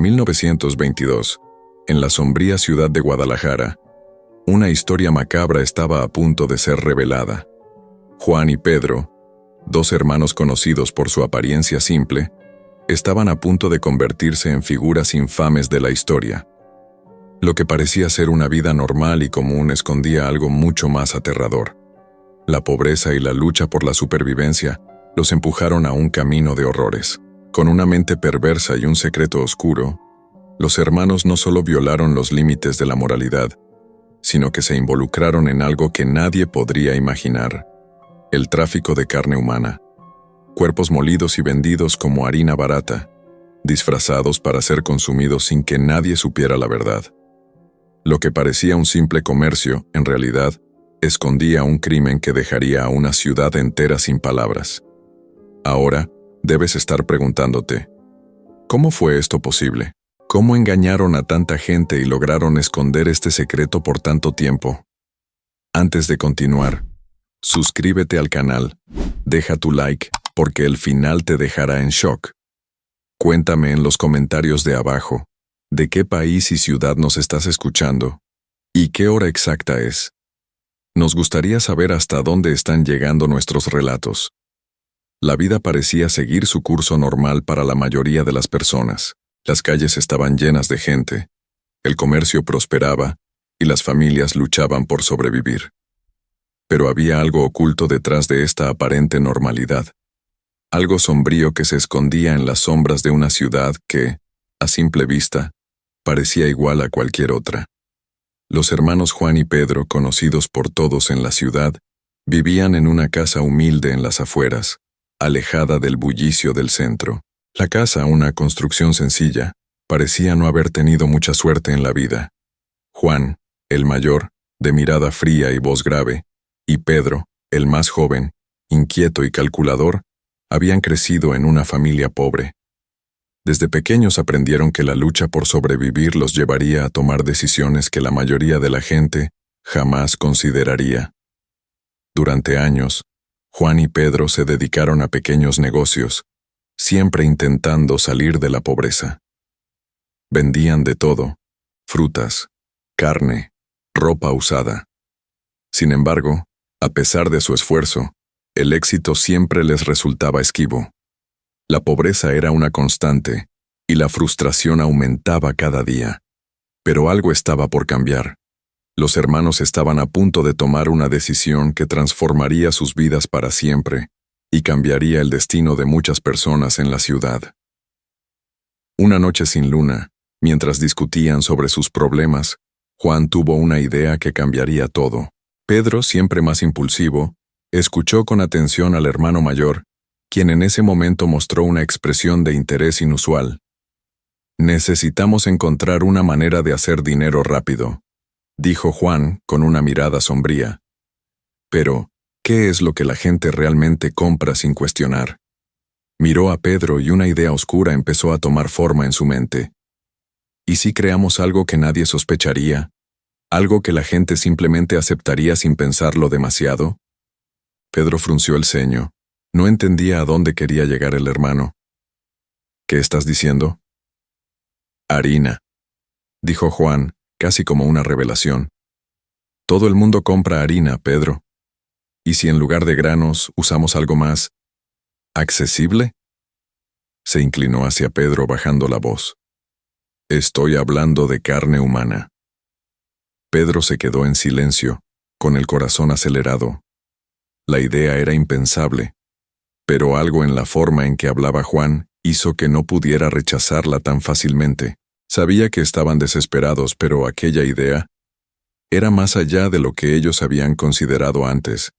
En 1922, en la sombría ciudad de Guadalajara, una historia macabra estaba a punto de ser revelada. Juan y Pedro, dos hermanos conocidos por su apariencia simple, estaban a punto de convertirse en figuras infames de la historia. Lo que parecía ser una vida normal y común escondía algo mucho más aterrador. La pobreza y la lucha por la supervivencia los empujaron a un camino de horrores. Con una mente perversa y un secreto oscuro, los hermanos no solo violaron los límites de la moralidad, sino que se involucraron en algo que nadie podría imaginar: el tráfico de carne humana. Cuerpos molidos y vendidos como harina barata, disfrazados para ser consumidos sin que nadie supiera la verdad. Lo que parecía un simple comercio, en realidad, escondía un crimen que dejaría a una ciudad entera sin palabras. Ahora, debes estar preguntándote, ¿cómo fue esto posible? ¿Cómo engañaron a tanta gente y lograron esconder este secreto por tanto tiempo? Antes de continuar, suscríbete al canal, deja tu like, porque el final te dejará en shock. Cuéntame en los comentarios de abajo, ¿de qué país y ciudad nos estás escuchando? ¿Y qué hora exacta es? Nos gustaría saber hasta dónde están llegando nuestros relatos. La vida parecía seguir su curso normal para la mayoría de las personas. Las calles estaban llenas de gente, el comercio prosperaba y las familias luchaban por sobrevivir. Pero había algo oculto detrás de esta aparente normalidad. Algo sombrío que se escondía en las sombras de una ciudad que, a simple vista, parecía igual a cualquier otra. Los hermanos Juan y Pedro, conocidos por todos en la ciudad, vivían en una casa humilde en las afueras, alejada del bullicio del centro. La casa, una construcción sencilla, parecía no haber tenido mucha suerte en la vida. Juan, el mayor, de mirada fría y voz grave, y Pedro, el más joven, inquieto y calculador, habían crecido en una familia pobre. Desde pequeños aprendieron que la lucha por sobrevivir los llevaría a tomar decisiones que la mayoría de la gente jamás consideraría. Durante años, Juan y Pedro se dedicaron a pequeños negocios, siempre intentando salir de la pobreza. Vendían de todo: frutas, carne, ropa usada. Sin embargo, a pesar de su esfuerzo, el éxito siempre les resultaba esquivo. La pobreza era una constante, y la frustración aumentaba cada día. Pero algo estaba por cambiar. Los hermanos estaban a punto de tomar una decisión que transformaría sus vidas para siempre y cambiaría el destino de muchas personas en la ciudad. Una noche sin luna, mientras discutían sobre sus problemas, Juan tuvo una idea que cambiaría todo. Pedro, siempre más impulsivo, escuchó con atención al hermano mayor, quien en ese momento mostró una expresión de interés inusual. «Necesitamos encontrar una manera de hacer dinero rápido», dijo Juan con una mirada sombría. «Pero, ¿qué es lo que la gente realmente compra sin cuestionar?». Miró a Pedro y una idea oscura empezó a tomar forma en su mente. ¿Y si creamos algo que nadie sospecharía? ¿Algo que la gente simplemente aceptaría sin pensarlo demasiado? Pedro frunció el ceño. No entendía a dónde quería llegar el hermano. «¿Qué estás diciendo?» «Harina», dijo Juan, casi como una revelación. «Todo el mundo compra harina, Pedro. ¿Y si en lugar de granos usamos algo más accesible?» Se inclinó hacia Pedro bajando la voz. «Estoy hablando de carne humana». Pedro se quedó en silencio, con el corazón acelerado. La idea era impensable, pero algo en la forma en que hablaba Juan hizo que no pudiera rechazarla tan fácilmente. Sabía que estaban desesperados, pero aquella idea era más allá de lo que ellos habían considerado antes.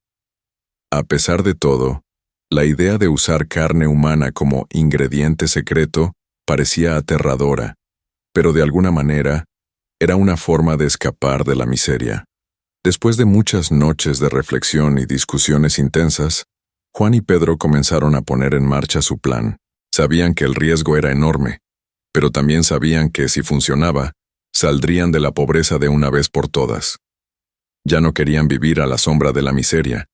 A pesar de todo, la idea de usar carne humana como ingrediente secreto parecía aterradora, pero de alguna manera era una forma de escapar de la miseria. Después de muchas noches de reflexión y discusiones intensas, Juan y Pedro comenzaron a poner en marcha su plan. Sabían que el riesgo era enorme, pero también sabían que si funcionaba, saldrían de la pobreza de una vez por todas. Ya no querían vivir a la sombra de la miseria,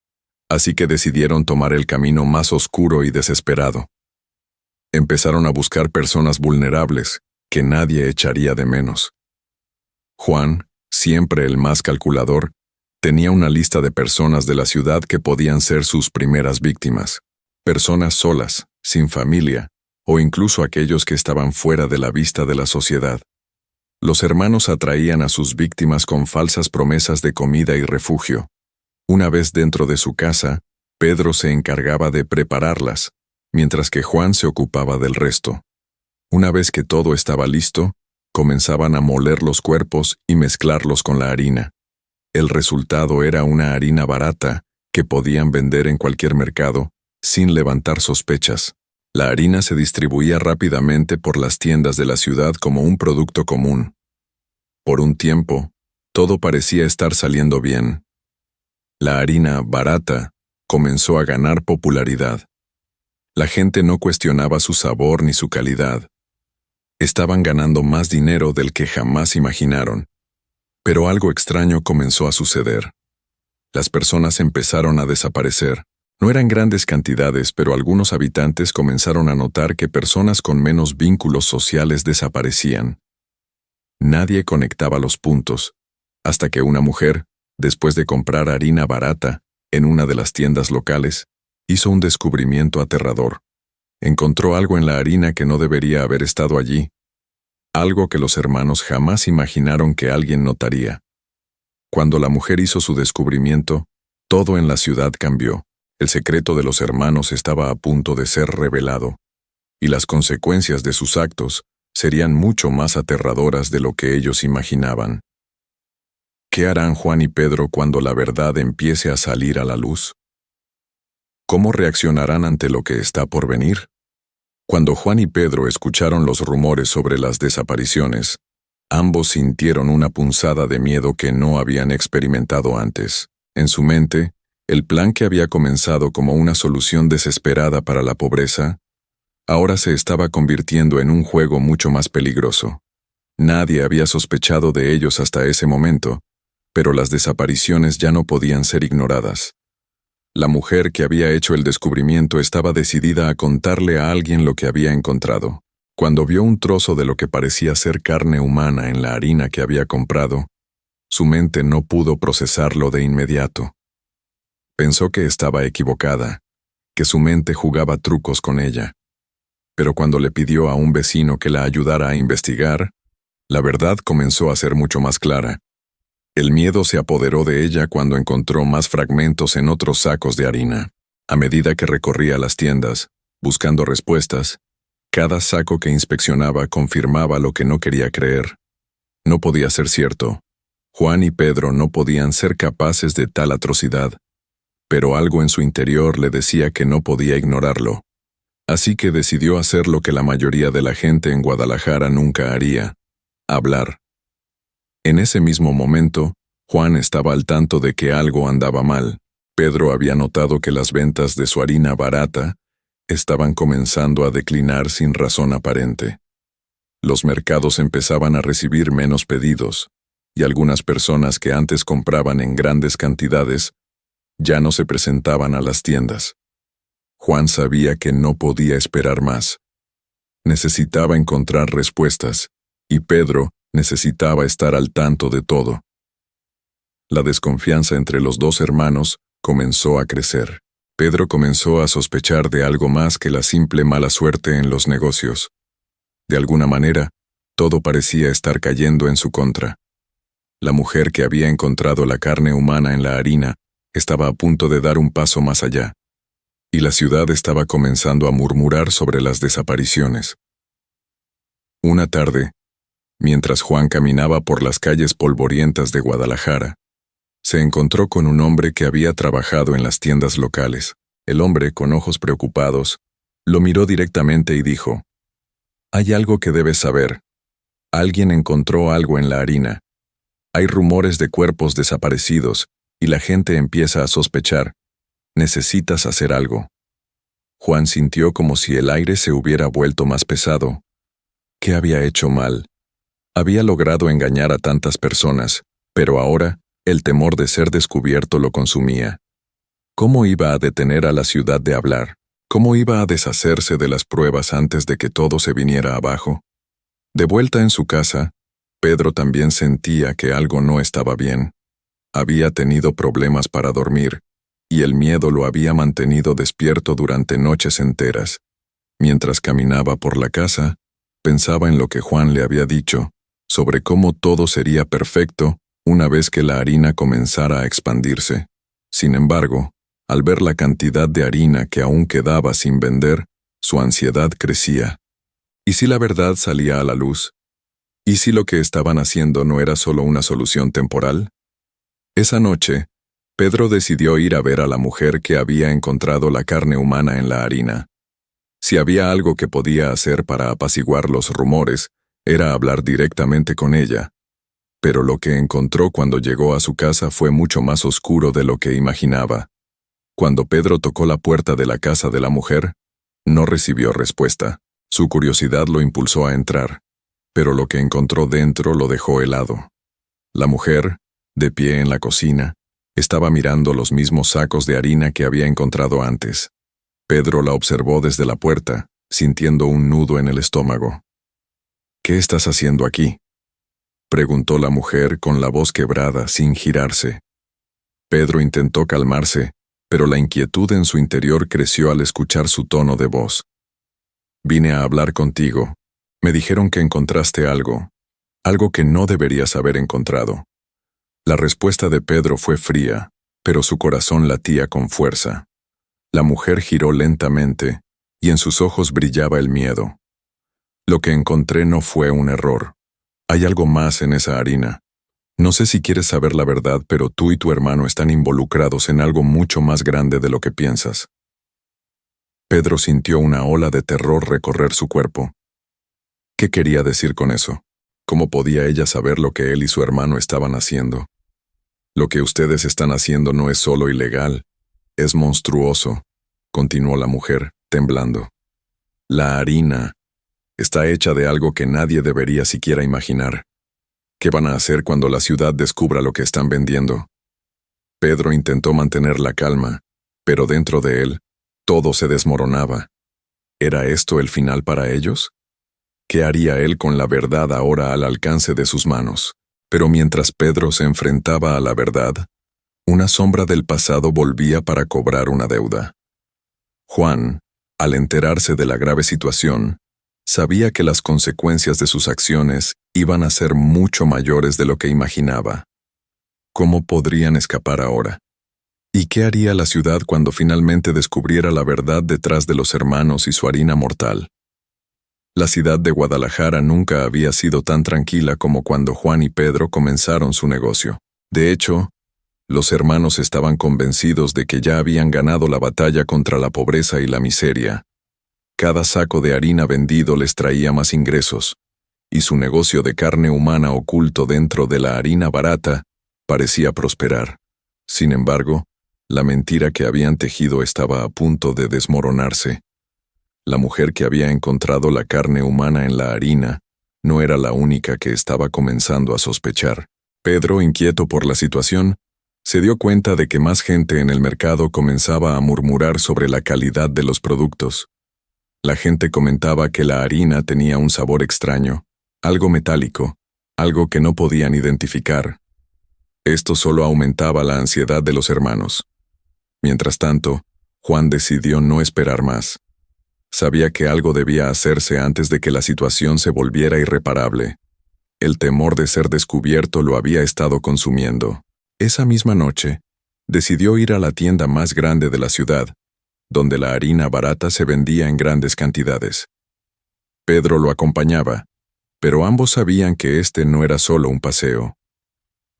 así que decidieron tomar el camino más oscuro y desesperado. Empezaron a buscar personas vulnerables, que nadie echaría de menos. Juan, siempre el más calculador, tenía una lista de personas de la ciudad que podían ser sus primeras víctimas. Personas solas, sin familia, o incluso aquellos que estaban fuera de la vista de la sociedad. Los hermanos atraían a sus víctimas con falsas promesas de comida y refugio. Una vez dentro de su casa, Pedro se encargaba de prepararlas, mientras que Juan se ocupaba del resto. Una vez que todo estaba listo, comenzaban a moler los cuerpos y mezclarlos con la harina. El resultado era una harina barata que podían vender en cualquier mercado, sin levantar sospechas. La harina se distribuía rápidamente por las tiendas de la ciudad como un producto común. Por un tiempo, todo parecía estar saliendo bien. La harina barata comenzó a ganar popularidad. La gente no cuestionaba su sabor ni su calidad. Estaban ganando más dinero del que jamás imaginaron. Pero algo extraño comenzó a suceder. Las personas empezaron a desaparecer. No eran grandes cantidades, pero algunos habitantes comenzaron a notar que personas con menos vínculos sociales desaparecían. Nadie conectaba los puntos, hasta que una mujer, después de comprar harina barata en una de las tiendas locales, hizo un descubrimiento aterrador. Encontró algo en la harina que no debería haber estado allí, algo que los hermanos jamás imaginaron que alguien notaría. Cuando la mujer hizo su descubrimiento, todo en la ciudad cambió. El secreto de los hermanos estaba a punto de ser revelado, y las consecuencias de sus actos serían mucho más aterradoras de lo que ellos imaginaban. ¿Qué harán Juan y Pedro cuando la verdad empiece a salir a la luz? ¿Cómo reaccionarán ante lo que está por venir? Cuando Juan y Pedro escucharon los rumores sobre las desapariciones, ambos sintieron una punzada de miedo que no habían experimentado antes. En su mente, el plan que había comenzado como una solución desesperada para la pobreza, ahora se estaba convirtiendo en un juego mucho más peligroso. Nadie había sospechado de ellos hasta ese momento, pero las desapariciones ya no podían ser ignoradas. La mujer que había hecho el descubrimiento estaba decidida a contarle a alguien lo que había encontrado. Cuando vio un trozo de lo que parecía ser carne humana en la harina que había comprado, su mente no pudo procesarlo de inmediato. Pensó que estaba equivocada, que su mente jugaba trucos con ella. Pero cuando le pidió a un vecino que la ayudara a investigar, la verdad comenzó a ser mucho más clara. El miedo se apoderó de ella cuando encontró más fragmentos en otros sacos de harina. A medida que recorría las tiendas, buscando respuestas, cada saco que inspeccionaba confirmaba lo que no quería creer. No podía ser cierto. Juan y Pedro no podían ser capaces de tal atrocidad, pero algo en su interior le decía que no podía ignorarlo. Así que decidió hacer lo que la mayoría de la gente en Guadalajara nunca haría: hablar. En ese mismo momento, Juan estaba al tanto de que algo andaba mal. Pedro había notado que las ventas de su harina barata estaban comenzando a declinar sin razón aparente. Los mercados empezaban a recibir menos pedidos, y algunas personas que antes compraban en grandes cantidades ya no se presentaban a las tiendas. Juan sabía que no podía esperar más. Necesitaba encontrar respuestas, y Pedro necesitaba estar al tanto de todo. La desconfianza entre los dos hermanos comenzó a crecer. Pedro comenzó a sospechar de algo más que la simple mala suerte en los negocios. De alguna manera, todo parecía estar cayendo en su contra. La mujer que había encontrado la carne humana en la harina estaba a punto de dar un paso más allá, y la ciudad estaba comenzando a murmurar sobre las desapariciones. Una tarde, mientras Juan caminaba por las calles polvorientas de Guadalajara, se encontró con un hombre que había trabajado en las tiendas locales. El hombre, con ojos preocupados, lo miró directamente y dijo: «Hay algo que debes saber. Alguien encontró algo en la harina. Hay rumores de cuerpos desaparecidos, y la gente empieza a sospechar. Necesitas hacer algo». Juan sintió como si el aire se hubiera vuelto más pesado. ¿Qué había hecho mal? Había logrado engañar a tantas personas, pero ahora el temor de ser descubierto lo consumía. ¿Cómo iba a detener a la ciudad de hablar? ¿Cómo iba a deshacerse de las pruebas antes de que todo se viniera abajo? De vuelta en su casa, Pedro también sentía que algo no estaba bien. Había tenido problemas para dormir, y el miedo lo había mantenido despierto durante noches enteras. Mientras caminaba por la casa, pensaba en lo que Juan le había dicho, sobre cómo todo sería perfecto una vez que la harina comenzara a expandirse. Sin embargo, al ver la cantidad de harina que aún quedaba sin vender, su ansiedad crecía. ¿Y si la verdad salía a la luz? ¿Y si lo que estaban haciendo no era solo una solución temporal? Esa noche, Pedro decidió ir a ver a la mujer que había encontrado la carne humana en la harina. Si había algo que podía hacer para apaciguar los rumores, era hablar directamente con ella. Pero lo que encontró cuando llegó a su casa fue mucho más oscuro de lo que imaginaba. Cuando Pedro tocó la puerta de la casa de la mujer, no recibió respuesta. Su curiosidad lo impulsó a entrar, pero lo que encontró dentro lo dejó helado. La mujer, de pie en la cocina, estaba mirando los mismos sacos de harina que había encontrado antes. Pedro la observó desde la puerta, sintiendo un nudo en el estómago. «¿Qué estás haciendo aquí?», preguntó la mujer con la voz quebrada, sin girarse. Pedro intentó calmarse, pero la inquietud en su interior creció al escuchar su tono de voz. «Vine a hablar contigo. Me dijeron que encontraste algo que no deberías haber encontrado». La respuesta de Pedro fue fría, pero su corazón latía con fuerza. La mujer giró lentamente, y en sus ojos brillaba el miedo. «Lo que encontré no fue un error. Hay algo más en esa harina. No sé si quieres saber la verdad, pero tú y tu hermano están involucrados en algo mucho más grande de lo que piensas». Pedro sintió una ola de terror recorrer su cuerpo. ¿Qué quería decir con eso? ¿Cómo podía ella saber lo que él y su hermano estaban haciendo? «Lo que ustedes están haciendo no es solo ilegal, es monstruoso», continuó la mujer, temblando. «La harina está hecha de algo que nadie debería siquiera imaginar. ¿Qué van a hacer cuando la ciudad descubra lo que están vendiendo?». Pedro intentó mantener la calma, pero dentro de él, todo se desmoronaba. ¿Era esto el final para ellos? ¿Qué haría él con la verdad ahora al alcance de sus manos? Pero mientras Pedro se enfrentaba a la verdad, una sombra del pasado volvía para cobrar una deuda. Juan, al enterarse de la grave situación, sabía que las consecuencias de sus acciones iban a ser mucho mayores de lo que imaginaba. ¿Cómo podrían escapar ahora? ¿Y qué haría la ciudad cuando finalmente descubriera la verdad detrás de los hermanos y su harina mortal? La ciudad de Guadalajara nunca había sido tan tranquila como cuando Juan y Pedro comenzaron su negocio. De hecho, los hermanos estaban convencidos de que ya habían ganado la batalla contra la pobreza y la miseria. Cada saco de harina vendido les traía más ingresos, y su negocio de carne humana oculto dentro de la harina barata parecía prosperar. Sin embargo, la mentira que habían tejido estaba a punto de desmoronarse. La mujer que había encontrado la carne humana en la harina no era la única que estaba comenzando a sospechar. Pedro, inquieto por la situación, se dio cuenta de que más gente en el mercado comenzaba a murmurar sobre la calidad de los productos. La gente comentaba que la harina tenía un sabor extraño, algo metálico, algo que no podían identificar. Esto solo aumentaba la ansiedad de los hermanos. Mientras tanto, Juan decidió no esperar más. Sabía que algo debía hacerse antes de que la situación se volviera irreparable. El temor de ser descubierto lo había estado consumiendo. Esa misma noche, decidió ir a la tienda más grande de la ciudad, donde la harina barata se vendía en grandes cantidades. Pedro lo acompañaba, pero ambos sabían que este no era solo un paseo.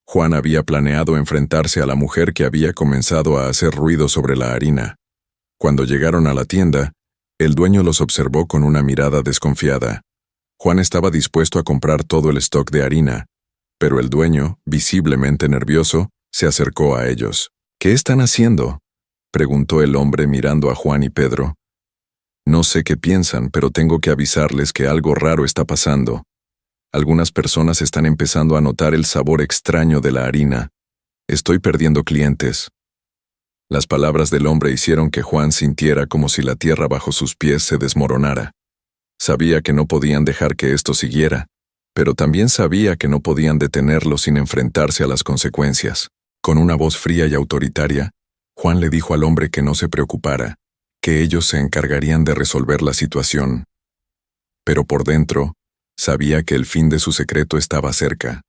Juan había planeado enfrentarse a la mujer que había comenzado a hacer ruido sobre la harina. Cuando llegaron a la tienda, el dueño los observó con una mirada desconfiada. Juan estaba dispuesto a comprar todo el stock de harina, pero el dueño, visiblemente nervioso, se acercó a ellos. «¿Qué están haciendo?», preguntó el hombre mirando a Juan y Pedro. «No sé qué piensan, pero tengo que avisarles que algo raro está pasando. Algunas personas están empezando a notar el sabor extraño de la harina. Estoy perdiendo clientes». Las palabras del hombre hicieron que Juan sintiera como si la tierra bajo sus pies se desmoronara. Sabía que no podían dejar que esto siguiera, pero también sabía que no podían detenerlo sin enfrentarse a las consecuencias. Con una voz fría y autoritaria, Juan le dijo al hombre que no se preocupara, que ellos se encargarían de resolver la situación. Pero por dentro, sabía que el fin de su secreto estaba cerca.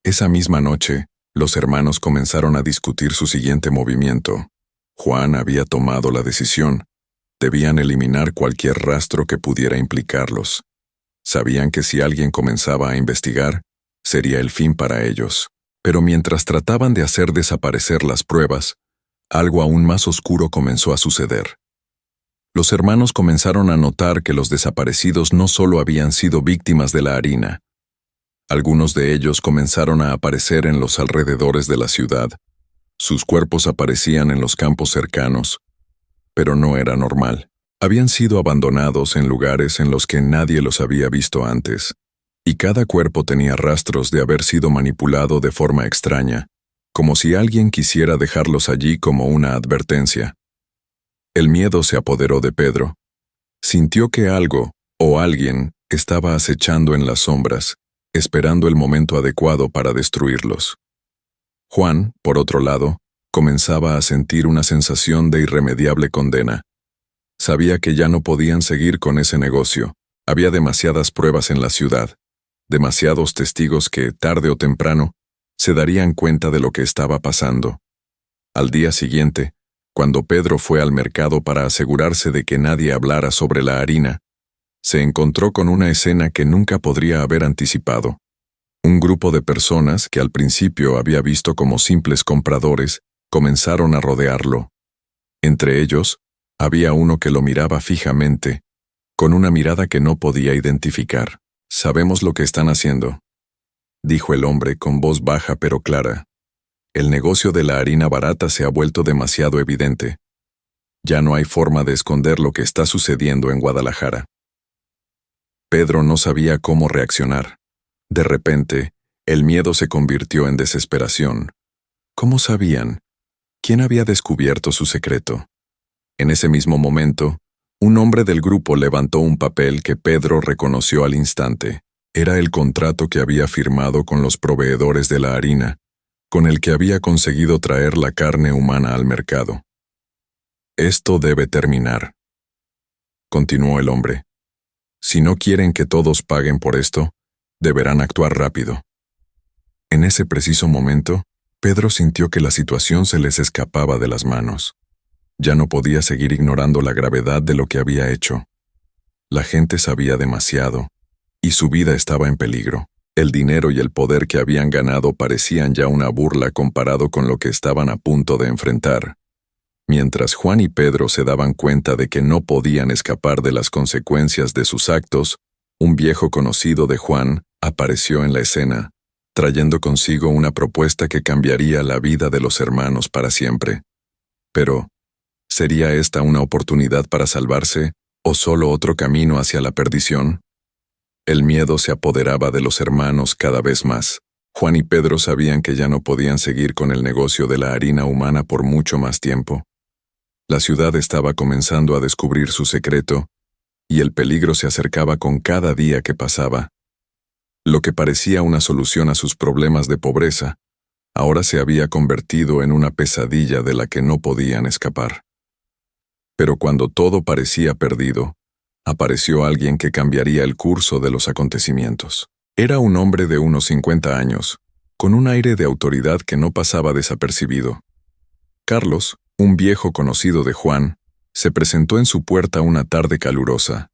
Esa misma noche, los hermanos comenzaron a discutir su siguiente movimiento. Juan había tomado la decisión. Debían eliminar cualquier rastro que pudiera implicarlos. Sabían que si alguien comenzaba a investigar, sería el fin para ellos. Pero mientras trataban de hacer desaparecer las pruebas, algo aún más oscuro comenzó a suceder. Los hermanos comenzaron a notar que los desaparecidos no solo habían sido víctimas de la harina. Algunos de ellos comenzaron a aparecer en los alrededores de la ciudad. Sus cuerpos aparecían en los campos cercanos, pero no era normal. Habían sido abandonados en lugares en los que nadie los había visto antes, y cada cuerpo tenía rastros de haber sido manipulado de forma extraña, como si alguien quisiera dejarlos allí como una advertencia. El miedo se apoderó de Pedro. Sintió que algo, o alguien, estaba acechando en las sombras, esperando el momento adecuado para destruirlos. Juan, por otro lado, comenzaba a sentir una sensación de irremediable condena. Sabía que ya no podían seguir con ese negocio. Había demasiadas pruebas en la ciudad, demasiados testigos que, tarde o temprano, se darían cuenta de lo que estaba pasando. Al día siguiente, cuando Pedro fue al mercado para asegurarse de que nadie hablara sobre la harina, se encontró con una escena que nunca podría haber anticipado. Un grupo de personas que al principio había visto como simples compradores comenzaron a rodearlo. Entre ellos, había uno que lo miraba fijamente, con una mirada que no podía identificar. «Sabemos lo que están haciendo», dijo el hombre con voz baja pero clara. «El negocio de la harina barata se ha vuelto demasiado evidente. Ya no hay forma de esconder lo que está sucediendo en Guadalajara». Pedro no sabía cómo reaccionar. De repente, el miedo se convirtió en desesperación. ¿Cómo sabían? ¿Quién había descubierto su secreto? En ese mismo momento, un hombre del grupo levantó un papel que Pedro reconoció al instante. Era el contrato que había firmado con los proveedores de la harina, con el que había conseguido traer la carne humana al mercado. «Esto debe terminar», continuó el hombre. «Si no quieren que todos paguen por esto, deberán actuar rápido». En ese preciso momento, Pedro sintió que la situación se les escapaba de las manos. Ya no podía seguir ignorando la gravedad de lo que había hecho. La gente sabía demasiado, y su vida estaba en peligro. El dinero y el poder que habían ganado parecían ya una burla comparado con lo que estaban a punto de enfrentar. Mientras Juan y Pedro se daban cuenta de que no podían escapar de las consecuencias de sus actos, un viejo conocido de Juan apareció en la escena, trayendo consigo una propuesta que cambiaría la vida de los hermanos para siempre. Pero, ¿sería esta una oportunidad para salvarse, o solo otro camino hacia la perdición? El miedo se apoderaba de los hermanos cada vez más. Juan y Pedro sabían que ya no podían seguir con el negocio de la harina humana por mucho más tiempo. La ciudad estaba comenzando a descubrir su secreto, y el peligro se acercaba con cada día que pasaba. Lo que parecía una solución a sus problemas de pobreza, ahora se había convertido en una pesadilla de la que no podían escapar. Pero cuando todo parecía perdido, apareció alguien que cambiaría el curso de los acontecimientos. Era un hombre de unos 50 años, con un aire de autoridad que no pasaba desapercibido. Carlos, un viejo conocido de Juan, se presentó en su puerta una tarde calurosa.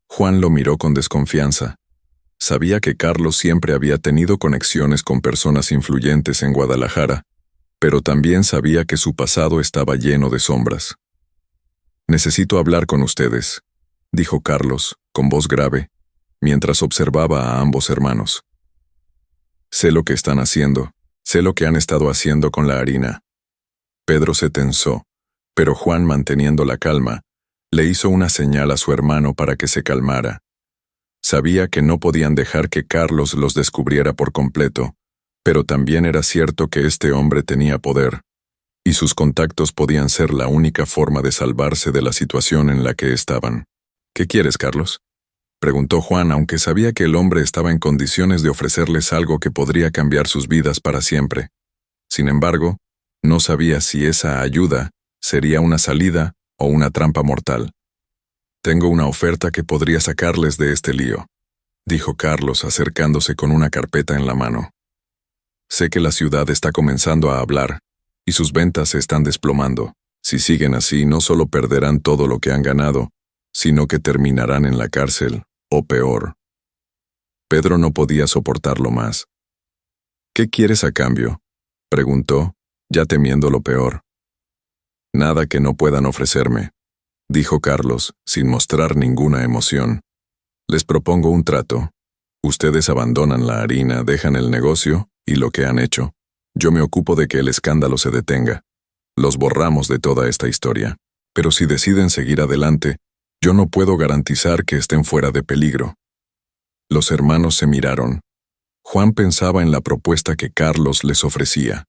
Juan lo miró con desconfianza. Sabía que Carlos siempre había tenido conexiones con personas influyentes en Guadalajara, pero también sabía que su pasado estaba lleno de sombras. «Necesito hablar con ustedes», dijo Carlos, con voz grave, mientras observaba a ambos hermanos. «Sé lo que están haciendo, sé lo que han estado haciendo con la harina». Pedro se tensó, pero Juan, manteniendo la calma, le hizo una señal a su hermano para que se calmara. Sabía que no podían dejar que Carlos los descubriera por completo, pero también era cierto que este hombre tenía poder, y sus contactos podían ser la única forma de salvarse de la situación en la que estaban. «¿Qué quieres, Carlos?», preguntó Juan, aunque sabía que el hombre estaba en condiciones de ofrecerles algo que podría cambiar sus vidas para siempre. Sin embargo, no sabía si esa ayuda sería una salida o una trampa mortal. «Tengo una oferta que podría sacarles de este lío», dijo Carlos acercándose con una carpeta en la mano. «Sé que la ciudad está comenzando a hablar y sus ventas se están desplomando. Si siguen así, no solo perderán todo lo que han ganado, sino que terminarán en la cárcel, o peor». Pedro no podía soportarlo más. «¿Qué quieres a cambio?», preguntó, ya temiendo lo peor. «Nada que no puedan ofrecerme», dijo Carlos, sin mostrar ninguna emoción. «Les propongo un trato. Ustedes abandonan la harina, dejan el negocio y lo que han hecho. Yo me ocupo de que el escándalo se detenga. Los borramos de toda esta historia. Pero si deciden seguir adelante, yo no puedo garantizar que estén fuera de peligro». Los hermanos se miraron. Juan pensaba en la propuesta que Carlos les ofrecía.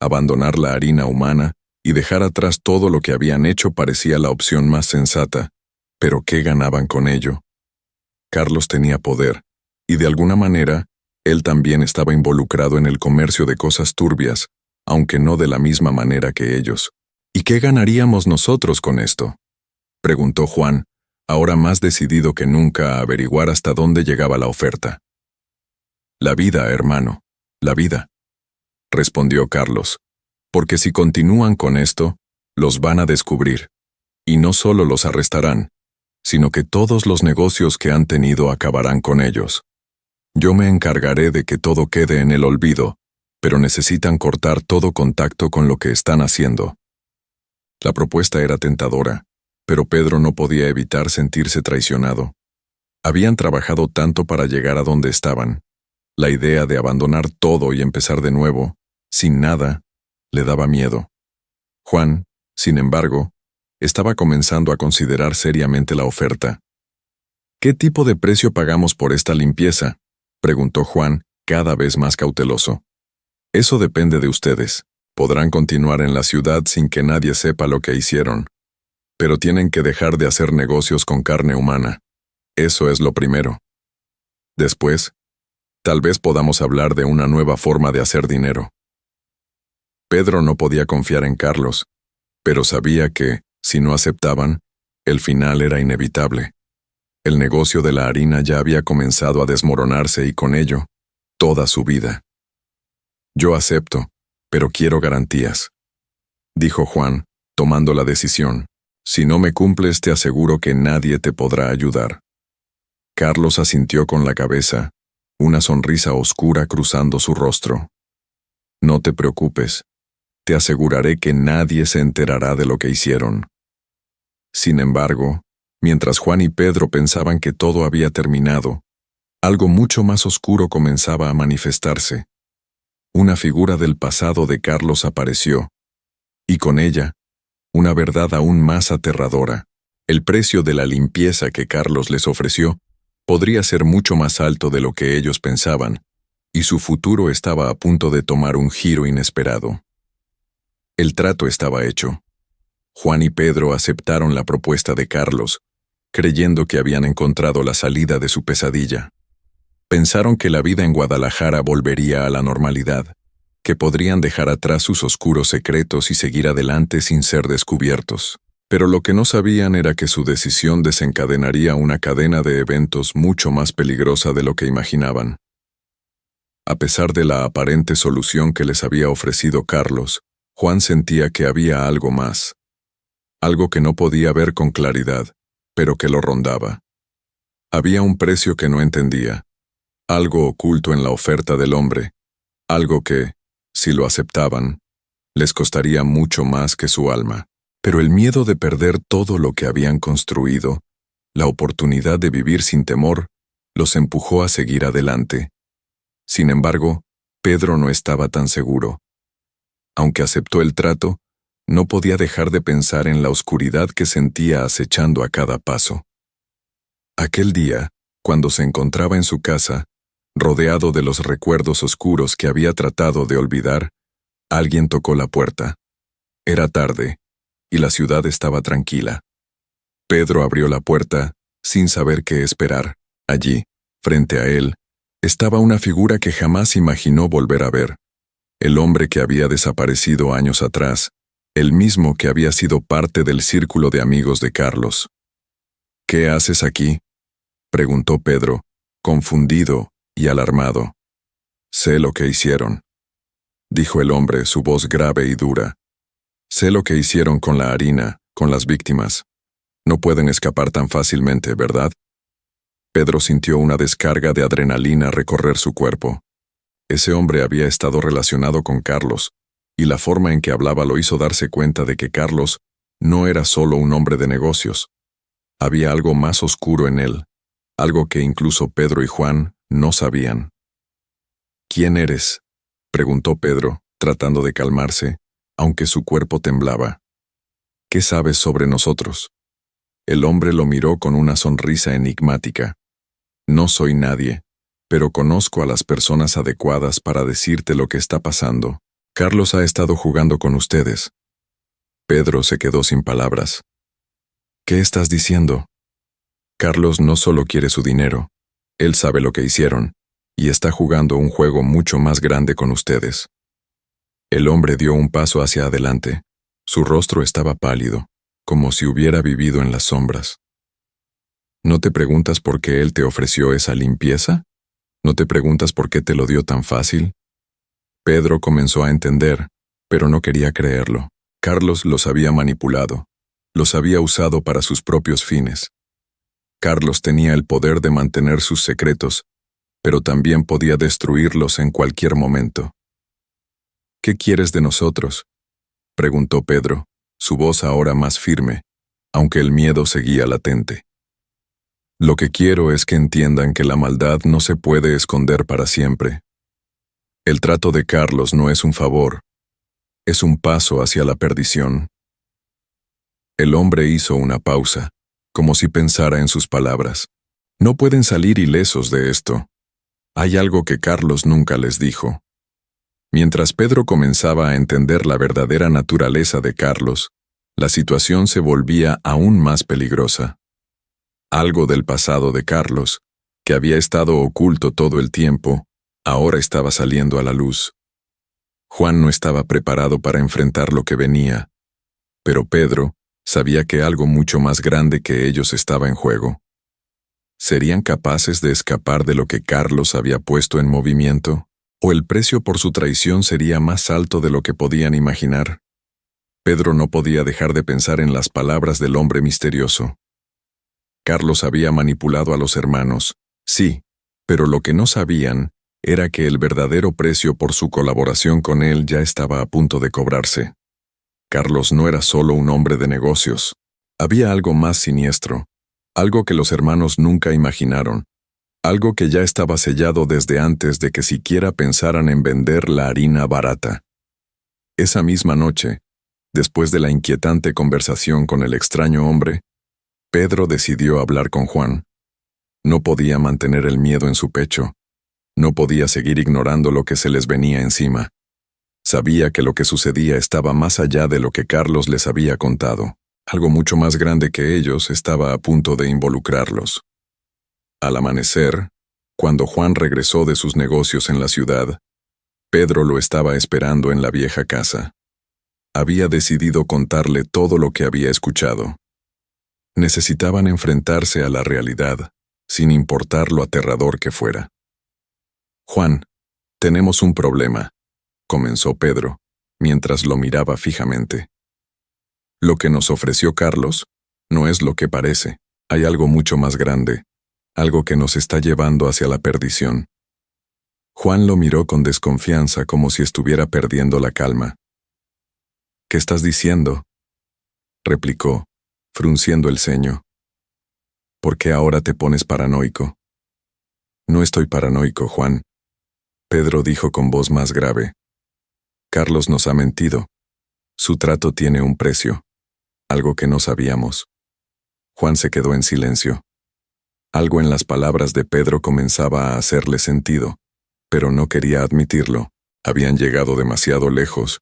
Abandonar la harina humana y dejar atrás todo lo que habían hecho parecía la opción más sensata. Pero ¿qué ganaban con ello? Carlos tenía poder, y de alguna manera, él también estaba involucrado en el comercio de cosas turbias, aunque no de la misma manera que ellos. «¿Y qué ganaríamos nosotros con esto?», preguntó Juan, ahora más decidido que nunca a averiguar hasta dónde llegaba la oferta. «La vida, hermano, la vida», respondió Carlos, «porque si continúan con esto, los van a descubrir, y no solo los arrestarán, sino que todos los negocios que han tenido acabarán con ellos. Yo me encargaré de que todo quede en el olvido, pero necesitan cortar todo contacto con lo que están haciendo». La propuesta era tentadora, pero Pedro no podía evitar sentirse traicionado. Habían trabajado tanto para llegar a donde estaban. La idea de abandonar todo y empezar de nuevo, sin nada, le daba miedo. Juan, sin embargo, estaba comenzando a considerar seriamente la oferta. «¿Qué tipo de precio pagamos por esta limpieza?», preguntó Juan, cada vez más cauteloso. «Eso depende de ustedes. Podrán continuar en la ciudad sin que nadie sepa lo que hicieron. Pero tienen que dejar de hacer negocios con carne humana. Eso es lo primero. Después, tal vez podamos hablar de una nueva forma de hacer dinero». Pedro no podía confiar en Carlos, pero sabía que, si no aceptaban, el final era inevitable. El negocio de la harina ya había comenzado a desmoronarse y con ello, toda su vida. «Yo acepto, pero quiero garantías», dijo Juan, tomando la decisión. «Si no me cumples, te aseguro que nadie te podrá ayudar». Carlos asintió con la cabeza, una sonrisa oscura cruzando su rostro. «No te preocupes. Te aseguraré que nadie se enterará de lo que hicieron». Sin embargo, mientras Juan y Pedro pensaban que todo había terminado, algo mucho más oscuro comenzaba a manifestarse. Una figura del pasado de Carlos apareció, y con ella, una verdad aún más aterradora. El precio de la limpieza que Carlos les ofreció podría ser mucho más alto de lo que ellos pensaban, y su futuro estaba a punto de tomar un giro inesperado. El trato estaba hecho. Juan y Pedro aceptaron la propuesta de Carlos, creyendo que habían encontrado la salida de su pesadilla. Pensaron que la vida en Guadalajara volvería a la normalidad, que podrían dejar atrás sus oscuros secretos y seguir adelante sin ser descubiertos. Pero lo que no sabían era que su decisión desencadenaría una cadena de eventos mucho más peligrosa de lo que imaginaban. A pesar de la aparente solución que les había ofrecido Carlos, Juan sentía que había algo más. Algo que no podía ver con claridad, pero que lo rondaba. Había un precio que no entendía, algo oculto en la oferta del hombre, algo que, si lo aceptaban, les costaría mucho más que su alma. Pero el miedo de perder todo lo que habían construido, la oportunidad de vivir sin temor, los empujó a seguir adelante. Sin embargo, Pedro no estaba tan seguro. Aunque aceptó el trato, no podía dejar de pensar en la oscuridad que sentía acechando a cada paso. Aquel día, cuando se encontraba en su casa, rodeado de los recuerdos oscuros que había tratado de olvidar, alguien tocó la puerta. Era tarde, y la ciudad estaba tranquila. Pedro abrió la puerta sin saber qué esperar. Allí, frente a él, estaba una figura que jamás imaginó volver a ver. El hombre que había desaparecido años atrás, el mismo que había sido parte del círculo de amigos de Carlos. «¿Qué haces aquí?», preguntó Pedro, confundido y alarmado. «Sé lo que hicieron», dijo el hombre, su voz grave y dura. «Sé lo que hicieron con la harina, con las víctimas. No pueden escapar tan fácilmente, ¿verdad?». Pedro sintió una descarga de adrenalina recorrer su cuerpo. Ese hombre había estado relacionado con Carlos, y la forma en que hablaba lo hizo darse cuenta de que Carlos no era solo un hombre de negocios. Había algo más oscuro en él, algo que incluso Pedro y Juan no sabían. «¿Quién eres?», preguntó Pedro, tratando de calmarse, aunque su cuerpo temblaba. «¿Qué sabes sobre nosotros?». El hombre lo miró con una sonrisa enigmática. «No soy nadie, pero conozco a las personas adecuadas para decirte lo que está pasando. Carlos ha estado jugando con ustedes». Pedro se quedó sin palabras. «¿Qué estás diciendo?». «Carlos no solo quiere su dinero, él sabe lo que hicieron, y está jugando un juego mucho más grande con ustedes». El hombre dio un paso hacia adelante. Su rostro estaba pálido, como si hubiera vivido en las sombras. ¿No te preguntas por qué él te ofreció esa limpieza? ¿No te preguntas por qué te lo dio tan fácil? Pedro comenzó a entender, pero no quería creerlo. Carlos los había manipulado, los había usado para sus propios fines. Carlos tenía el poder de mantener sus secretos, pero también podía destruirlos en cualquier momento. «¿Qué quieres de nosotros?», preguntó Pedro, su voz ahora más firme, aunque el miedo seguía latente. «Lo que quiero es que entiendan que la maldad no se puede esconder para siempre. El trato de Carlos no es un favor, es un paso hacia la perdición». El hombre hizo una pausa, como si pensara en sus palabras. «No pueden salir ilesos de esto. Hay algo que Carlos nunca les dijo». Mientras Pedro comenzaba a entender la verdadera naturaleza de Carlos, la situación se volvía aún más peligrosa. Algo del pasado de Carlos, que había estado oculto todo el tiempo, ahora estaba saliendo a la luz. Juan no estaba preparado para enfrentar lo que venía, pero Pedro sabía que algo mucho más grande que ellos estaba en juego. ¿Serían capaces de escapar de lo que Carlos había puesto en movimiento? ¿O el precio por su traición sería más alto de lo que podían imaginar? Pedro no podía dejar de pensar en las palabras del hombre misterioso. Carlos había manipulado a los hermanos, sí, pero lo que no sabían era que el verdadero precio por su colaboración con él ya estaba a punto de cobrarse. Carlos no era solo un hombre de negocios. Había algo más siniestro, algo que los hermanos nunca imaginaron, algo que ya estaba sellado desde antes de que siquiera pensaran en vender la harina barata. Esa misma noche, después de la inquietante conversación con el extraño hombre, Pedro decidió hablar con Juan. No podía mantener el miedo en su pecho. No podía seguir ignorando lo que se les venía encima. Sabía que lo que sucedía estaba más allá de lo que Carlos les había contado. Algo mucho más grande que ellos estaba a punto de involucrarlos. Al amanecer, cuando Juan regresó de sus negocios en la ciudad, Pedro lo estaba esperando en la vieja casa. Había decidido contarle todo lo que había escuchado. Necesitaban enfrentarse a la realidad, sin importar lo aterrador que fuera. «Juan, tenemos un problema», comenzó Pedro, mientras lo miraba fijamente. «Lo que nos ofreció Carlos no es lo que parece. Hay algo mucho más grande, algo que nos está llevando hacia la perdición». Juan lo miró con desconfianza, como si estuviera perdiendo la calma. «¿Qué estás diciendo?», replicó, frunciendo el ceño. «¿Por qué ahora te pones paranoico?». «No estoy paranoico, Juan», Pedro dijo con voz más grave. «Carlos nos ha mentido. Su trato tiene un precio, algo que no sabíamos». Juan se quedó en silencio. Algo en las palabras de Pedro comenzaba a hacerle sentido, pero no quería admitirlo. Habían llegado demasiado lejos,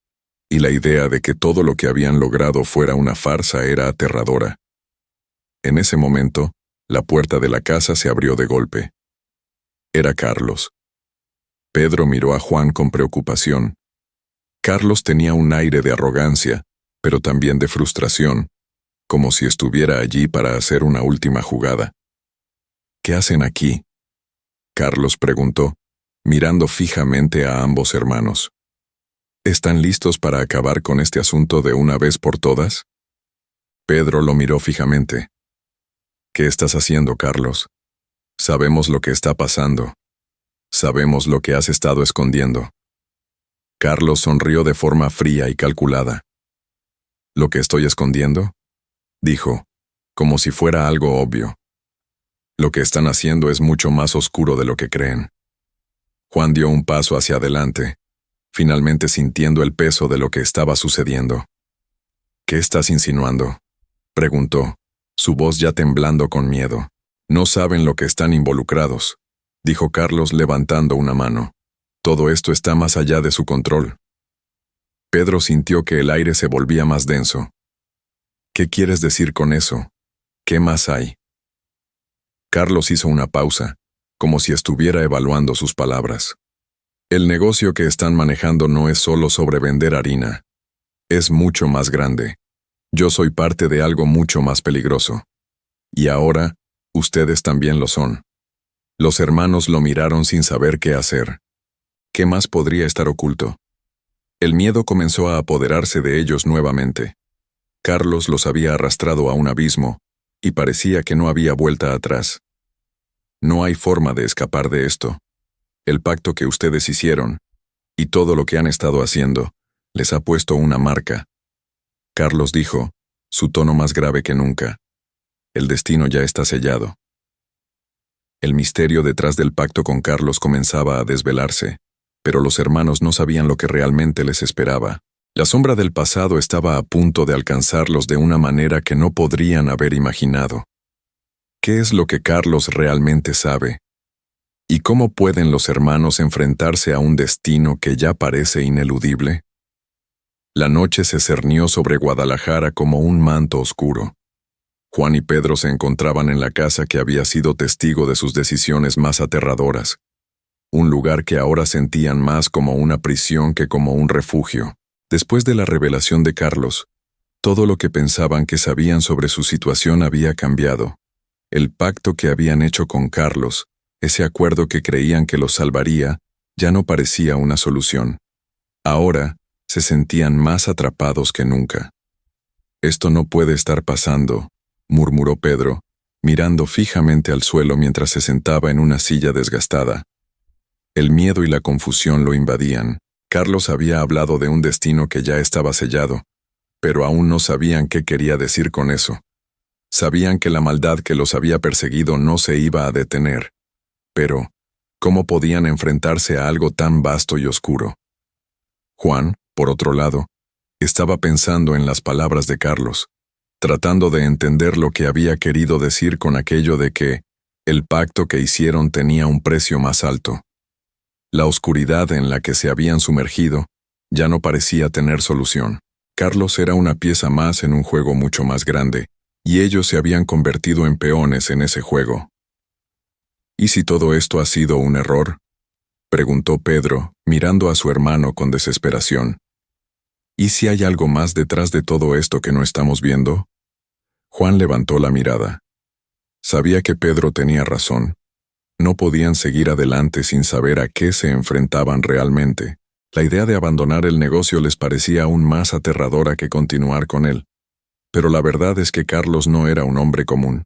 y la idea de que todo lo que habían logrado fuera una farsa era aterradora. En ese momento, La puerta de la casa se abrió de golpe. Era Carlos. Pedro miró a Juan con preocupación. Carlos tenía un aire de arrogancia, pero también de frustración, como si estuviera allí para hacer una última jugada. ¿Qué hacen aquí?, Carlos preguntó, mirando fijamente a ambos hermanos. ¿Están listos para acabar con este asunto de una vez por todas? Pedro lo miró fijamente. ¿Qué estás haciendo, Carlos? Sabemos lo que está pasando. Sabemos lo que has estado escondiendo. Carlos sonrió de forma fría y calculada. ¿Lo que estoy escondiendo?, dijo, como si fuera algo obvio. Lo que están haciendo es mucho más oscuro de lo que creen. Juan dio un paso hacia adelante, finalmente sintiendo el peso de lo que estaba sucediendo. ¿Qué estás insinuando?, preguntó, su voz ya temblando con miedo. No saben lo que están involucrados, dijo Carlos levantando una mano. Todo esto está más allá de su control. Pedro sintió que el aire se volvía más denso. ¿Qué quieres decir con eso? ¿Qué más hay? Carlos hizo una pausa, como si estuviera evaluando sus palabras. El negocio que están manejando no es solo sobre vender harina. Es mucho más grande. Yo soy parte de algo mucho más peligroso. Y ahora, ustedes también lo son. Los hermanos lo miraron sin saber qué hacer. ¿Qué más podría estar oculto? El miedo comenzó a apoderarse de ellos nuevamente. Carlos los había arrastrado a un abismo, y parecía que no había vuelta atrás. No hay forma de escapar de esto. El pacto que ustedes hicieron, y todo lo que han estado haciendo, les ha puesto una marca. Carlos dijo, su tono más grave que nunca. El destino ya está sellado. El misterio detrás del pacto con Carlos comenzaba a desvelarse, pero los hermanos no sabían lo que realmente les esperaba. La sombra del pasado estaba a punto de alcanzarlos de una manera que no podrían haber imaginado. ¿Qué es lo que Carlos realmente sabe? ¿Y cómo pueden los hermanos enfrentarse a un destino que ya parece ineludible? La noche se cernió sobre Guadalajara como un manto oscuro. Juan y Pedro se encontraban en la casa que había sido testigo de sus decisiones más aterradoras, un lugar que ahora sentían más como una prisión que como un refugio. Después de la revelación de Carlos, todo lo que pensaban que sabían sobre su situación había cambiado. El pacto que habían hecho con Carlos, ese acuerdo que creían que los salvaría, ya no parecía una solución. Ahora, se sentían más atrapados que nunca. Esto no puede estar pasando, murmuró Pedro, mirando fijamente al suelo mientras se sentaba en una silla desgastada. El miedo y la confusión lo invadían. Carlos había hablado de un destino que ya estaba sellado, pero aún no sabían qué quería decir con eso. Sabían que la maldad que los había perseguido no se iba a detener. Pero, ¿cómo podían enfrentarse a algo tan vasto y oscuro? Juan, por otro lado, estaba pensando en las palabras de Carlos, tratando de entender lo que había querido decir con aquello de que el pacto que hicieron tenía un precio más alto. La oscuridad en la que se habían sumergido ya no parecía tener solución. Carlos era una pieza más en un juego mucho más grande, y ellos se habían convertido en peones en ese juego. ¿Y si todo esto ha sido un error?, preguntó Pedro, mirando a su hermano con desesperación. ¿Y si hay algo más detrás de todo esto que no estamos viendo? Juan levantó la mirada. Sabía que Pedro tenía razón. No podían seguir adelante sin saber a qué se enfrentaban realmente. La idea de abandonar el negocio les parecía aún más aterradora que continuar con él. Pero la verdad es que Carlos no era un hombre común.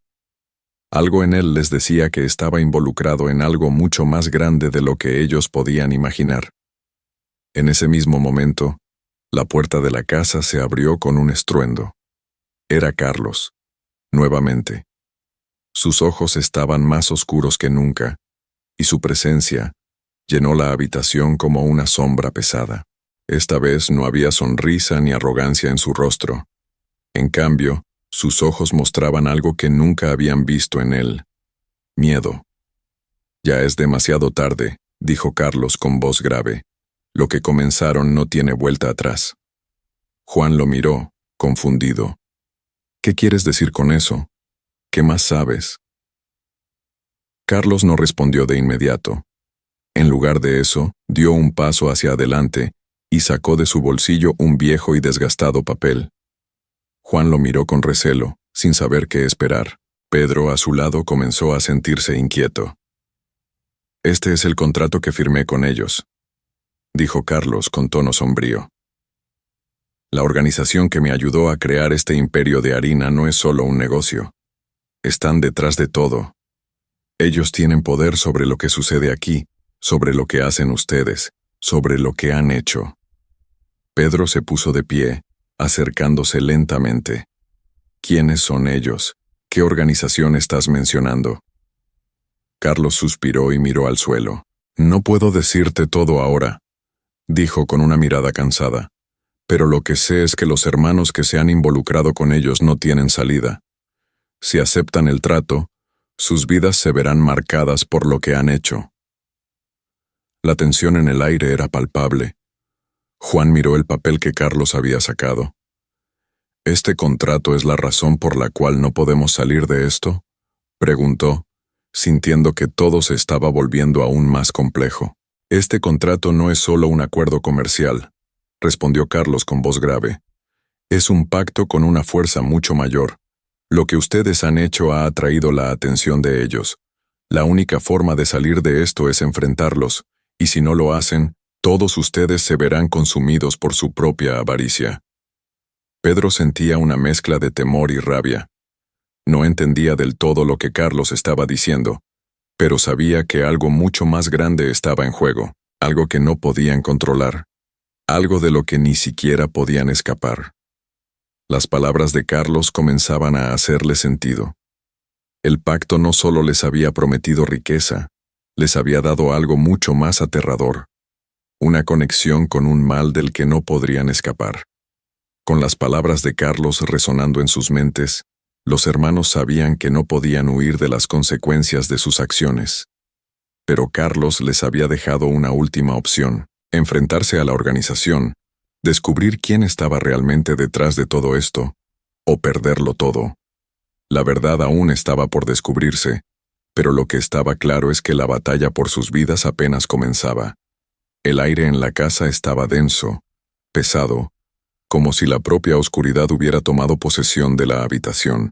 Algo en él les decía que estaba involucrado en algo mucho más grande de lo que ellos podían imaginar. En ese mismo momento, la puerta de la casa se abrió con un estruendo. Era Carlos, nuevamente. Sus ojos estaban más oscuros que nunca, y su presencia llenó la habitación como una sombra pesada. Esta vez no había sonrisa ni arrogancia en su rostro. En cambio, sus ojos mostraban algo que nunca habían visto en él: miedo. Ya es demasiado tarde, dijo Carlos con voz grave. Lo que comenzaron no tiene vuelta atrás. Juan lo miró, confundido. ¿Qué quieres decir con eso? ¿Qué más sabes? Carlos no respondió de inmediato. En lugar de eso, dio un paso hacia adelante y sacó de su bolsillo un viejo y desgastado papel. Juan lo miró con recelo, sin saber qué esperar. Pedro, a su lado, comenzó a sentirse inquieto. «Este es el contrato que firmé con ellos», dijo Carlos con tono sombrío. «La organización que me ayudó a crear este imperio de harina no es solo un negocio. Están detrás de todo. Ellos tienen poder sobre lo que sucede aquí, sobre lo que hacen ustedes, sobre lo que han hecho». Pedro se puso de pie, acercándose lentamente. «¿Quiénes son ellos? ¿Qué organización estás mencionando?». Carlos suspiró y miró al suelo. «No puedo decirte todo ahora», dijo con una mirada cansada. «Pero lo que sé es que los hermanos que se han involucrado con ellos no tienen salida. Si aceptan el trato, sus vidas se verán marcadas por lo que han hecho». La tensión en el aire era palpable. Juan miró el papel que Carlos había sacado. «¿Este contrato es la razón por la cual no podemos salir de esto?», preguntó, sintiendo que todo se estaba volviendo aún más complejo. «Este contrato no es solo un acuerdo comercial», respondió Carlos con voz grave. «Es un pacto con una fuerza mucho mayor. Lo que ustedes han hecho ha atraído la atención de ellos. La única forma de salir de esto es enfrentarlos, y si no lo hacen, todos ustedes se verán consumidos por su propia avaricia». Pedro sentía una mezcla de temor y rabia. No entendía del todo lo que Carlos estaba diciendo, pero sabía que algo mucho más grande estaba en juego, algo que no podían controlar, algo de lo que ni siquiera podían escapar. Las palabras de Carlos comenzaban a hacerle sentido. El pacto no solo les había prometido riqueza, les había dado algo mucho más aterrador, una conexión con un mal del que no podrían escapar. Con las palabras de Carlos resonando en sus mentes, los hermanos sabían que no podían huir de las consecuencias de sus acciones. Pero Carlos les había dejado una última opción: enfrentarse a la organización, descubrir quién estaba realmente detrás de todo esto, o perderlo todo. La verdad aún estaba por descubrirse, pero lo que estaba claro es que la batalla por sus vidas apenas comenzaba. El aire en la casa estaba denso, pesado, como si la propia oscuridad hubiera tomado posesión de la habitación.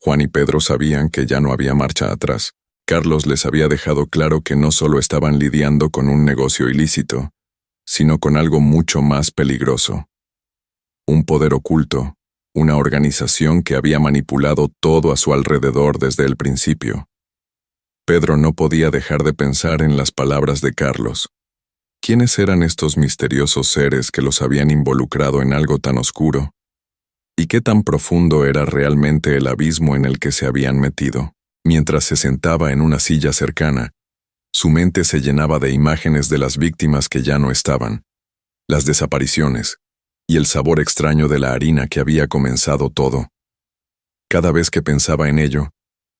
Juan y Pedro sabían que ya no había marcha atrás. Carlos les había dejado claro que no solo estaban lidiando con un negocio ilícito, sino con algo mucho más peligroso. Un poder oculto, una organización que había manipulado todo a su alrededor desde el principio. Pedro no podía dejar de pensar en las palabras de Carlos. ¿Quiénes eran estos misteriosos seres que los habían involucrado en algo tan oscuro? ¿Y qué tan profundo era realmente el abismo en el que se habían metido? Mientras se sentaba en una silla cercana, su mente se llenaba de imágenes de las víctimas que ya no estaban, las desapariciones, y el sabor extraño de la harina que había comenzado todo. Cada vez que pensaba en ello,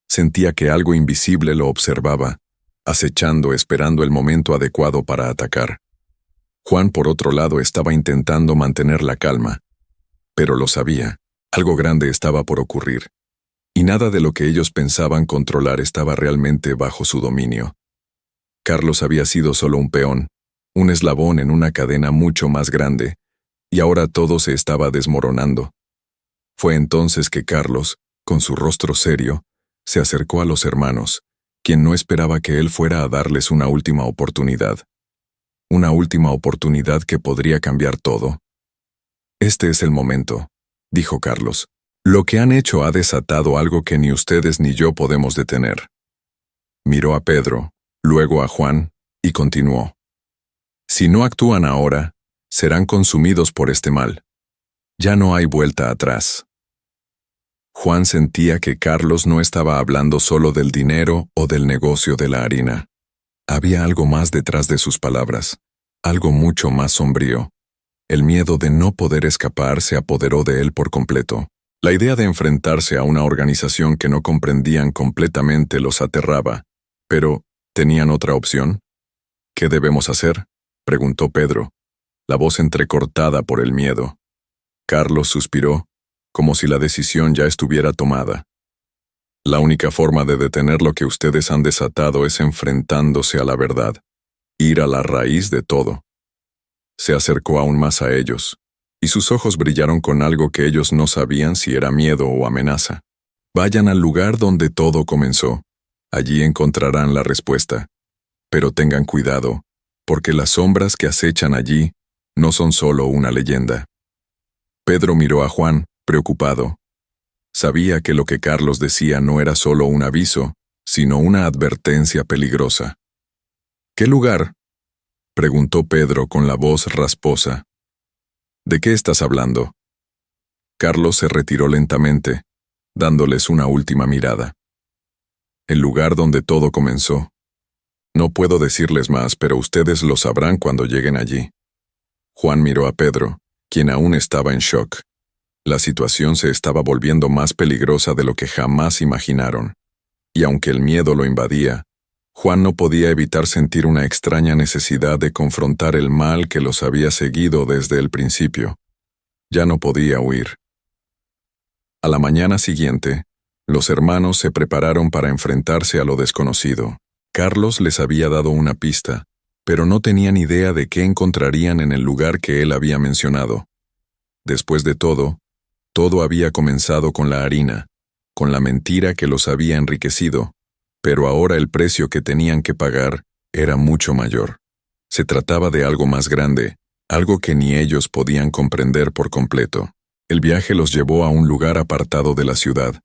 sentía que algo invisible lo observaba, acechando, esperando el momento adecuado para atacar. Juan, por otro lado, estaba intentando mantener la calma, pero lo sabía, algo grande estaba por ocurrir, y nada de lo que ellos pensaban controlar estaba realmente bajo su dominio. Carlos había sido solo un peón, un eslabón en una cadena mucho más grande, y ahora todo se estaba desmoronando. Fue entonces que Carlos, con su rostro serio, se acercó a los hermanos, quien no esperaba que él fuera a darles una última oportunidad. Una última oportunidad que podría cambiar todo. «Este es el momento», dijo Carlos. «Lo que han hecho ha desatado algo que ni ustedes ni yo podemos detener». Miró a Pedro, luego a Juan, y continuó. «Si no actúan ahora, serán consumidos por este mal. Ya no hay vuelta atrás». Juan sentía que Carlos no estaba hablando solo del dinero o del negocio de la harina. Había algo más detrás de sus palabras, algo mucho más sombrío. El miedo de no poder escapar se apoderó de él por completo. La idea de enfrentarse a una organización que no comprendían completamente los aterraba. Pero, ¿tenían otra opción? «¿Qué debemos hacer?», preguntó Pedro, la voz entrecortada por el miedo. Carlos suspiró, como si la decisión ya estuviera tomada. La única forma de detener lo que ustedes han desatado es enfrentándose a la verdad, ir a la raíz de todo. Se acercó aún más a ellos, y sus ojos brillaron con algo que ellos no sabían si era miedo o amenaza. Vayan al lugar donde todo comenzó. Allí encontrarán la respuesta. Pero tengan cuidado, porque las sombras que acechan allí no son solo una leyenda. Pedro miró a Juan, preocupado. Sabía que lo que Carlos decía no era solo un aviso, sino una advertencia peligrosa. ¿Qué lugar?, preguntó Pedro con la voz rasposa. ¿De qué estás hablando? Carlos se retiró lentamente, dándoles una última mirada. El lugar donde todo comenzó. No puedo decirles más, pero ustedes lo sabrán cuando lleguen allí. Juan miró a Pedro, quien aún estaba en shock. La situación se estaba volviendo más peligrosa de lo que jamás imaginaron. Y aunque el miedo lo invadía, Juan no podía evitar sentir una extraña necesidad de confrontar el mal que los había seguido desde el principio. Ya no podía huir. A la mañana siguiente, los hermanos se prepararon para enfrentarse a lo desconocido. Carlos les había dado una pista, pero no tenían idea de qué encontrarían en el lugar que él había mencionado. Después de todo había comenzado con la harina, con la mentira que los había enriquecido, pero ahora el precio que tenían que pagar era mucho mayor. Se trataba de algo más grande, algo que ni ellos podían comprender por completo. El viaje los llevó a un lugar apartado de la ciudad,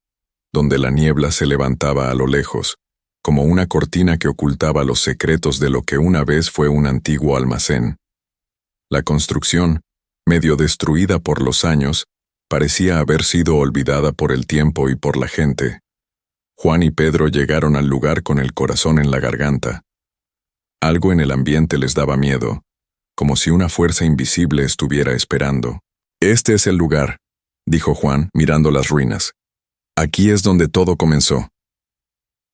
donde la niebla se levantaba a lo lejos, como una cortina que ocultaba los secretos de lo que una vez fue un antiguo almacén. La construcción, medio destruida por los años, parecía haber sido olvidada por el tiempo y por la gente. Juan y Pedro llegaron al lugar con el corazón en la garganta. Algo en el ambiente les daba miedo, como si una fuerza invisible estuviera esperando. «Este es el lugar», dijo Juan, mirando las ruinas. «Aquí es donde todo comenzó».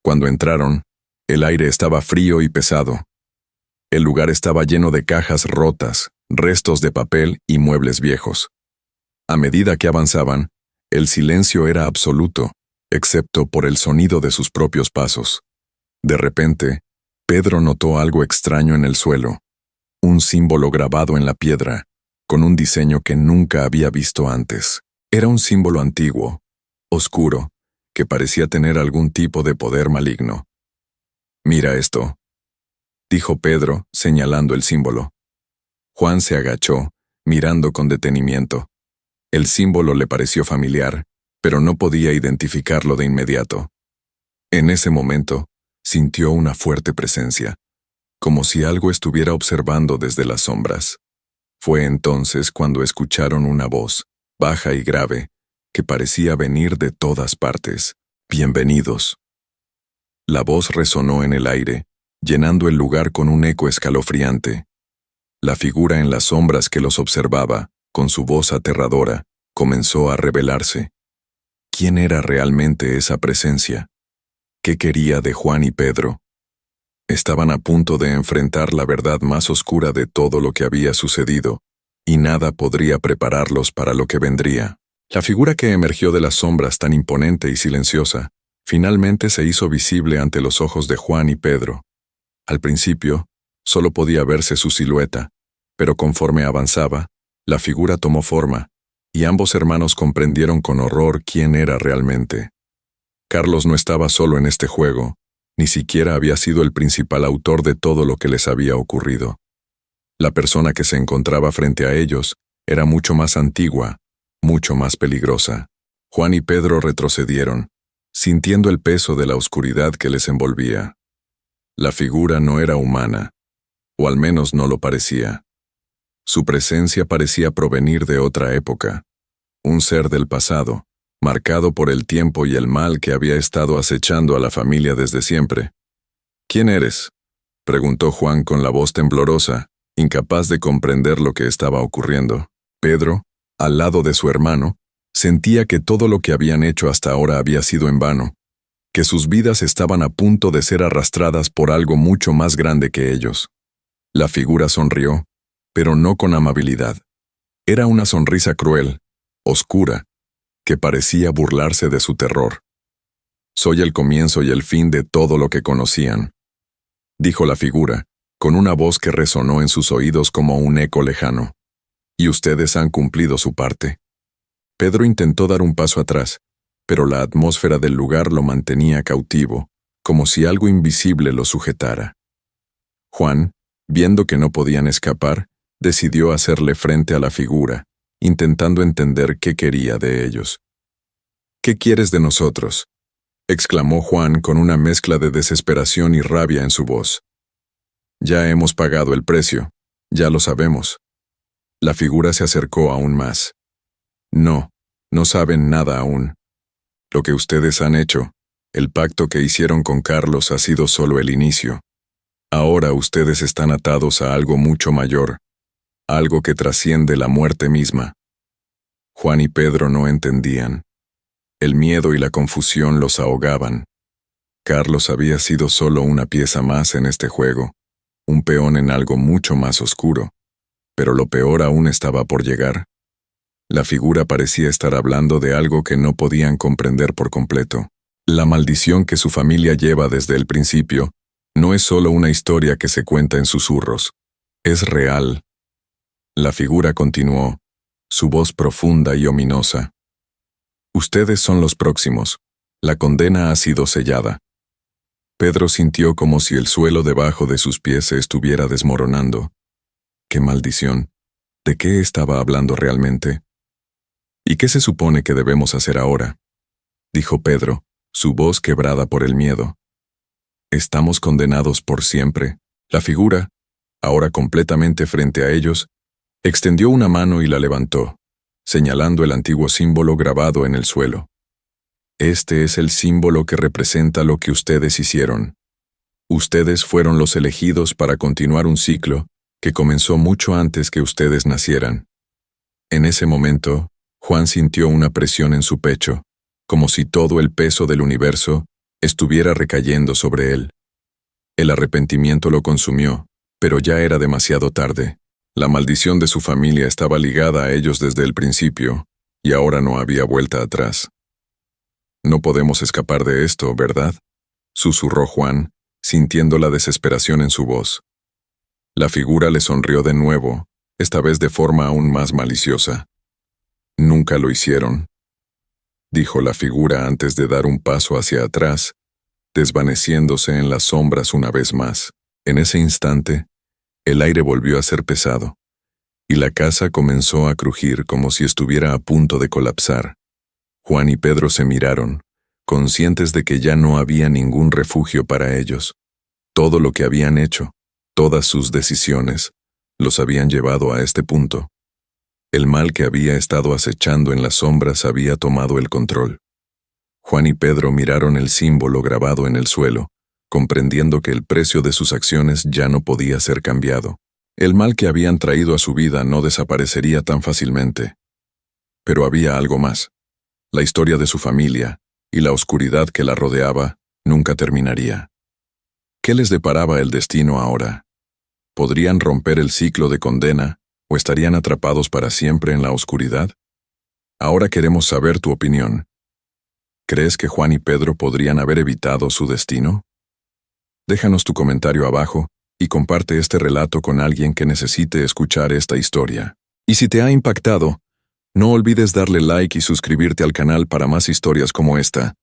Cuando entraron, el aire estaba frío y pesado. El lugar estaba lleno de cajas rotas, restos de papel y muebles viejos. A medida que avanzaban, el silencio era absoluto, excepto por el sonido de sus propios pasos. De repente, Pedro notó algo extraño en el suelo, un símbolo grabado en la piedra, con un diseño que nunca había visto antes. Era un símbolo antiguo, oscuro, que parecía tener algún tipo de poder maligno. «Mira esto», dijo Pedro, señalando el símbolo. Juan se agachó, mirando con detenimiento. El símbolo le pareció familiar, pero no podía identificarlo de inmediato. En ese momento, sintió una fuerte presencia, como si algo estuviera observando desde las sombras. Fue entonces cuando escucharon una voz, baja y grave, que parecía venir de todas partes. «Bienvenidos». La voz resonó en el aire, llenando el lugar con un eco escalofriante. La figura en las sombras que los observaba, con su voz aterradora, comenzó a revelarse. ¿Quién era realmente esa presencia? ¿Qué quería de Juan y Pedro? Estaban a punto de enfrentar la verdad más oscura de todo lo que había sucedido, y nada podría prepararlos para lo que vendría. La figura que emergió de las sombras tan imponente y silenciosa, finalmente se hizo visible ante los ojos de Juan y Pedro. Al principio, solo podía verse su silueta, pero conforme avanzaba, la figura tomó forma, y ambos hermanos comprendieron con horror quién era realmente. Carlos no estaba solo en este juego, ni siquiera había sido el principal autor de todo lo que les había ocurrido. La persona que se encontraba frente a ellos era mucho más antigua, mucho más peligrosa. Juan y Pedro retrocedieron, sintiendo el peso de la oscuridad que les envolvía. La figura no era humana, o al menos no lo parecía. Su presencia parecía provenir de otra época, un ser del pasado, marcado por el tiempo y el mal que había estado acechando a la familia desde siempre. «¿Quién eres?», preguntó Juan con la voz temblorosa, incapaz de comprender lo que estaba ocurriendo. Pedro, al lado de su hermano, sentía que todo lo que habían hecho hasta ahora había sido en vano, que sus vidas estaban a punto de ser arrastradas por algo mucho más grande que ellos. La figura sonrió, pero no con amabilidad. Era una sonrisa cruel, oscura, que parecía burlarse de su terror. Soy el comienzo y el fin de todo lo que conocían, dijo la figura, con una voz que resonó en sus oídos como un eco lejano. Y ustedes han cumplido su parte. Pedro intentó dar un paso atrás, pero la atmósfera del lugar lo mantenía cautivo, como si algo invisible lo sujetara. Juan, viendo que no podían escapar, decidió hacerle frente a la figura, intentando entender qué quería de ellos. «¿Qué quieres de nosotros?», exclamó Juan con una mezcla de desesperación y rabia en su voz. «Ya hemos pagado el precio, ya lo sabemos». La figura se acercó aún más. «No, no saben nada aún. Lo que ustedes han hecho, el pacto que hicieron con Carlos ha sido solo el inicio. Ahora ustedes están atados a algo mucho mayor, algo que trasciende la muerte misma». Juan y Pedro no entendían. El miedo y la confusión los ahogaban. Carlos había sido solo una pieza más en este juego, un peón en algo mucho más oscuro, pero lo peor aún estaba por llegar. La figura parecía estar hablando de algo que no podían comprender por completo. La maldición que su familia lleva desde el principio no es solo una historia que se cuenta en susurros, es real. La figura continuó, su voz profunda y ominosa. «Ustedes son los próximos. La condena ha sido sellada». Pedro sintió como si el suelo debajo de sus pies se estuviera desmoronando. ¡Qué maldición! ¿De qué estaba hablando realmente? «¿Y qué se supone que debemos hacer ahora?», dijo Pedro, su voz quebrada por el miedo. «Estamos condenados por siempre». La figura, ahora completamente frente a ellos, extendió una mano y la levantó, señalando el antiguo símbolo grabado en el suelo. «Este es el símbolo que representa lo que ustedes hicieron. Ustedes fueron los elegidos para continuar un ciclo que comenzó mucho antes que ustedes nacieran». En ese momento, Juan sintió una presión en su pecho, como si todo el peso del universo estuviera recayendo sobre él. El arrepentimiento lo consumió, pero ya era demasiado tarde. La maldición de su familia estaba ligada a ellos desde el principio, y ahora no había vuelta atrás. «No podemos escapar de esto, ¿verdad?», susurró Juan, sintiendo la desesperación en su voz. La figura le sonrió de nuevo, esta vez de forma aún más maliciosa. «Nunca lo hicieron», dijo la figura antes de dar un paso hacia atrás, desvaneciéndose en las sombras una vez más. En ese instante, el aire volvió a ser pesado, y la casa comenzó a crujir como si estuviera a punto de colapsar. Juan y Pedro se miraron, conscientes de que ya no había ningún refugio para ellos. Todo lo que habían hecho, todas sus decisiones, los habían llevado a este punto. El mal que había estado acechando en las sombras había tomado el control. Juan y Pedro miraron el símbolo grabado en el suelo, comprendiendo que el precio de sus acciones ya no podía ser cambiado. El mal que habían traído a su vida no desaparecería tan fácilmente. Pero había algo más. La historia de su familia y la oscuridad que la rodeaba nunca terminaría. ¿Qué les deparaba el destino ahora? ¿Podrían romper el ciclo de condena o estarían atrapados para siempre en la oscuridad? Ahora queremos saber tu opinión. ¿Crees que Juan y Pedro podrían haber evitado su destino? Déjanos tu comentario abajo y comparte este relato con alguien que necesite escuchar esta historia. Y si te ha impactado, no olvides darle like y suscribirte al canal para más historias como esta.